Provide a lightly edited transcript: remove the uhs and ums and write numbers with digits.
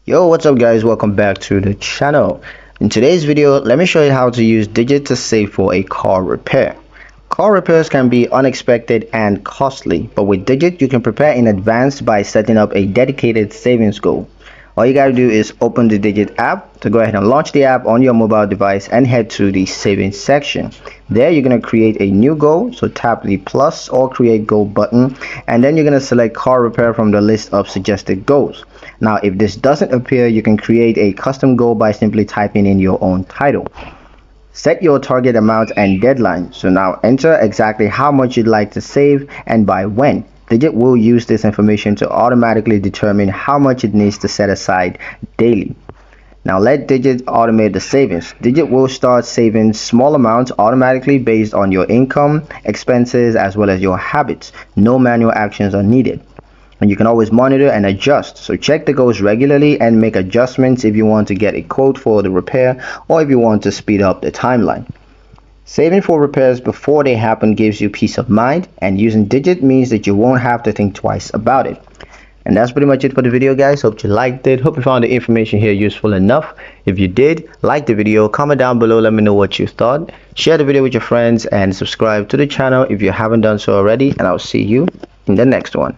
Yo, what's up guys, welcome back to the channel. In today's video, let me show you how to use Digit to save for a car repair. Car repairs can be unexpected and costly, but with Digit you can prepare in advance by setting up a dedicated savings goal. All you gotta do is open the Digit app. To go ahead and launch the app on your mobile device and head to the savings section. There you're gonna create a new goal, so tap the plus or create goal button, and then you're gonna select car repair from the list of suggested goals. Now if this doesn't appear, you can create a custom goal by simply typing in your own title. Set your target amount and deadline. So now enter exactly how much you'd like to save and by when. Digit will use this information to automatically determine how much it needs to set aside daily. Now let Digit automate the savings. Digit will start saving small amounts automatically based on your income, expenses, as well as your habits. No manual actions are needed. And you can always monitor and adjust. So check the goals regularly and make adjustments if you want to get a quote for the repair or if you want to speed up the timeline. Saving for repairs before they happen gives you peace of mind, and using Digit means that you won't have to think twice about it. And that's pretty much it for the video guys. Hope you liked it. Hope you found the information here useful enough. If you did, like the video, comment down below, let me know what you thought. Share the video with your friends and subscribe to the channel if you haven't done so already, and I'll see you in the next one.